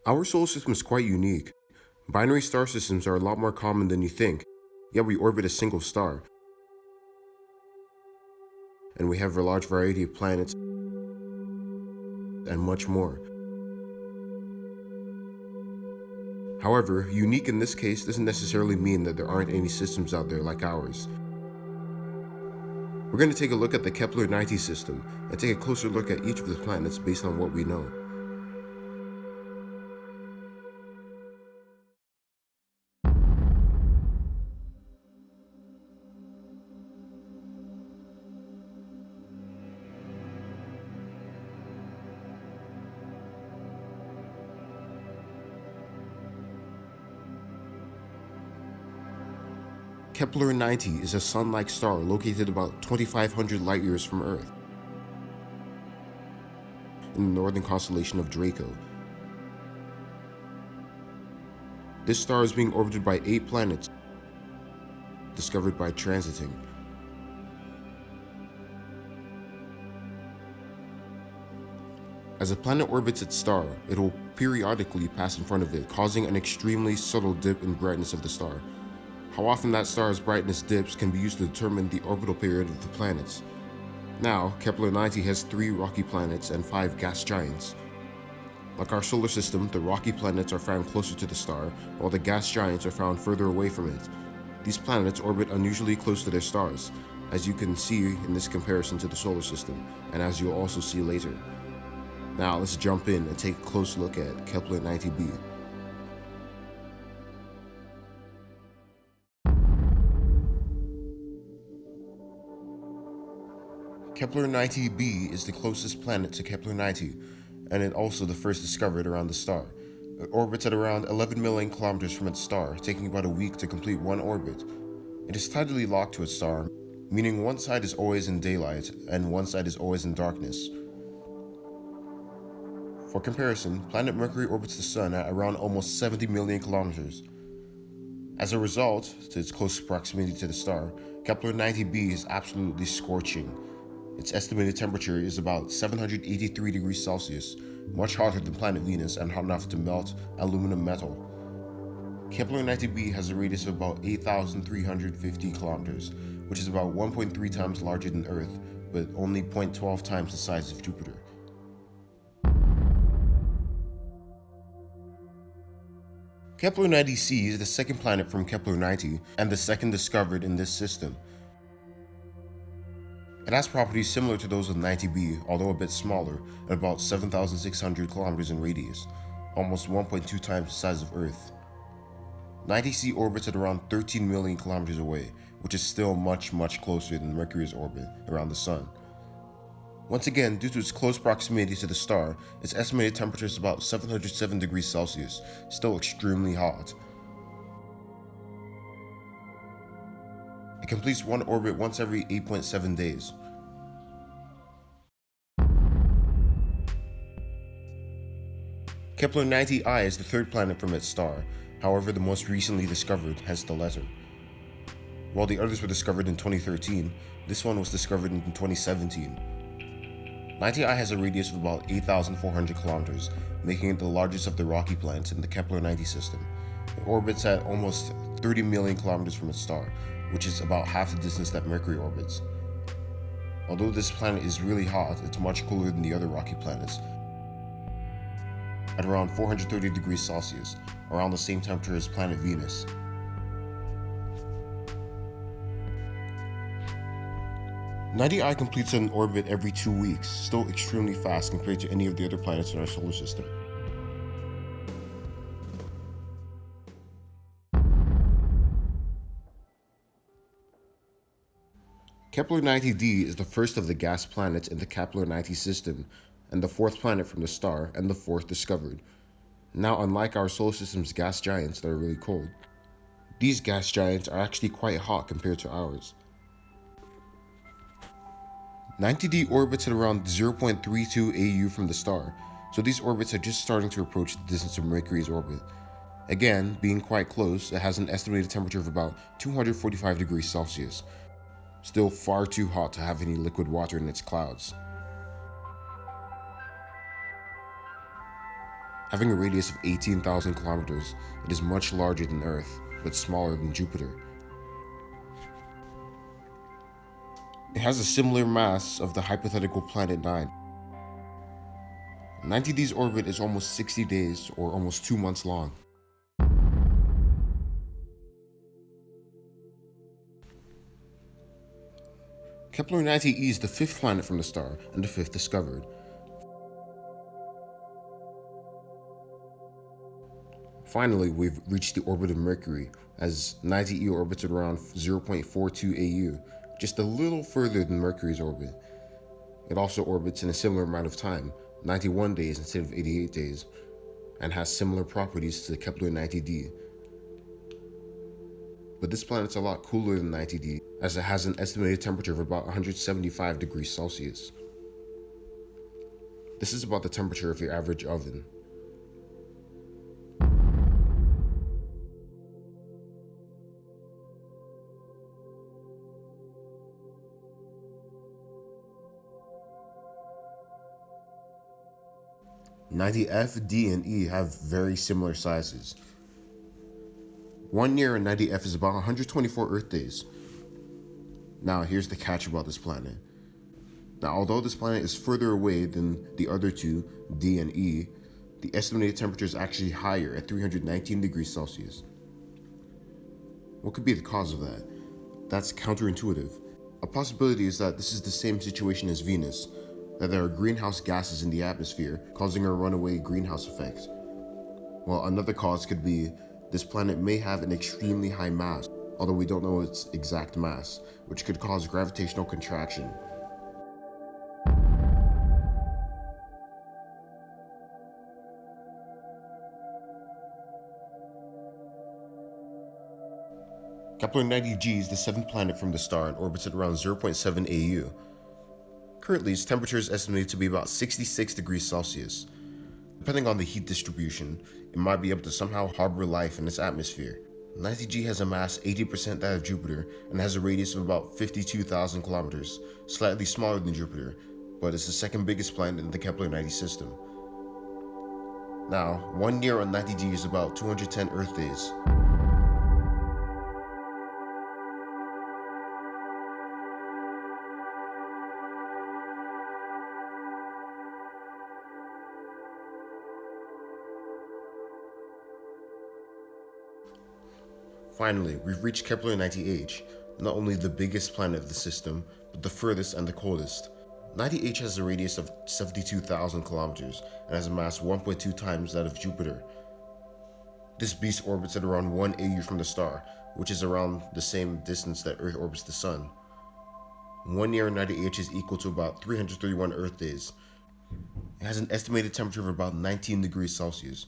Our solar system is quite unique. Binary star systems are a lot more common than you think, yet we orbit a single star, and we have a large variety of planets and much more. However, unique in this case doesn't necessarily mean that there aren't any systems out there like ours. We're going to take a look at the Kepler-90 system and take a closer look at each of the planets based on what we know. Kepler-90 is a sun-like star located about 2,500 light-years from Earth in the northern constellation of Draco. This star is being orbited by 8 planets discovered by transiting. As a planet orbits its star, it will periodically pass in front of it, causing an extremely subtle dip in brightness of the star. How often that star's brightness dips can be used to determine the orbital period of the planets. Now, Kepler-90 has 3 rocky planets and 5 gas giants. Like our solar system, the rocky planets are found closer to the star, while the gas giants are found further away from it. These planets orbit unusually close to their stars, as you can see in this comparison to the solar system, and as you'll also see later. Now let's jump in and take a close look at Kepler-90b. Kepler-90b is the closest planet to Kepler-90, and it also the first discovered around the star. It orbits at around 11 million kilometers from its star, taking about a week to complete one orbit. It is tidally locked to its star, meaning one side is always in daylight and one side is always in darkness. For comparison, planet Mercury orbits the Sun at around almost 70 million kilometers. As a result, to its close proximity to the star, Kepler-90b is absolutely scorching. Its estimated temperature is about 783 degrees Celsius, much hotter than planet Venus and hot enough to melt aluminum metal. Kepler-90b has a radius of about 8,350 kilometers, which is about 1.3 times larger than Earth, but only 0.12 times the size of Jupiter. Kepler-90c is the second planet from Kepler-90 and the second discovered in this system. It has properties similar to those of 90b, although a bit smaller, at about 7,600 kilometers in radius, almost 1.2 times the size of Earth. 90c orbits at around 13 million kilometers away, which is still much closer than Mercury's orbit around the Sun. Once again, due to its close proximity to the star, its estimated temperature is about 707 degrees Celsius, still extremely hot. It completes one orbit once every 8.7 days. Kepler-90i is the third planet from its star, however the most recently discovered, hence the letter. While the others were discovered in 2013, this one was discovered in 2017. 90i has a radius of about 8,400 kilometers, making it the largest of the rocky planets in the Kepler-90 system. It orbits at almost 30 million kilometers from its star, which is about half the distance that Mercury orbits. Although this planet is really hot, it's much cooler than the other rocky planets, at around 430 degrees Celsius, around the same temperature as planet Venus. I completes an orbit every 2 weeks, still extremely fast compared to any of the other planets in our solar system. Kepler-90d is the first of the gas planets in the Kepler-90 system, and the fourth planet from the star, and the fourth discovered. Now, unlike our solar system's gas giants that are really cold, these gas giants are actually quite hot compared to ours. 90d orbits at around 0.32 AU from the star, so these orbits are just starting to approach the distance of Mercury's orbit. Again, being quite close, it has an estimated temperature of about 245 degrees Celsius, still far too hot to have any liquid water in its clouds. Having a radius of 18,000 kilometers, it is much larger than Earth, but smaller than Jupiter. It has a similar mass of the hypothetical planet 9. 90D's orbit is almost 60 days, or almost 2 months long. Kepler-90 is the fifth planet from the star, and the fifth discovered. Finally, we've reached the orbit of Mercury, as 90E orbits around 0.42 AU, just a little further than Mercury's orbit. It also orbits in a similar amount of time, 91 days instead of 88 days, and has similar properties to Kepler-90d. But this planet's a lot cooler than 90D, as it has an estimated temperature of about 175 degrees Celsius. This is about the temperature of your average oven. "90F, D, and E have very similar sizes. 1 year in 90F is about 124 Earth days. Now, here's the catch about this planet. Now, although this planet is further away than the other two, D and E, the estimated temperature is actually higher at 319 degrees Celsius. What could be the cause of that? That's counterintuitive. A possibility is that this is the same situation as Venus, that there are greenhouse gases in the atmosphere causing a runaway greenhouse effect. While another cause could be this planet may have an extremely high mass, although we don't know its exact mass, which could cause gravitational contraction. Kepler-90 is the seventh planet from the star and orbits at around 0.7 AU. Currently, its temperature is estimated to be about 66 degrees Celsius. Depending on the heat distribution, it might be able to somehow harbor life in its atmosphere. 90G has a mass 80% that of Jupiter and has a radius of about 52,000 kilometers, slightly smaller than Jupiter, but it's the second biggest planet in the Kepler-90 system. Now, 1 year on 90G is about 210 Earth days. Finally, we've reached Kepler-90H, not only the biggest planet of the system, but the furthest and the coldest. 90H has a radius of 72,000 kilometers and has a mass 1.2 times that of Jupiter. This beast orbits at around 1 AU from the star, which is around the same distance that Earth orbits the Sun. 1 year in 90H is equal to about 331 Earth days. It has an estimated temperature of about 19 degrees Celsius,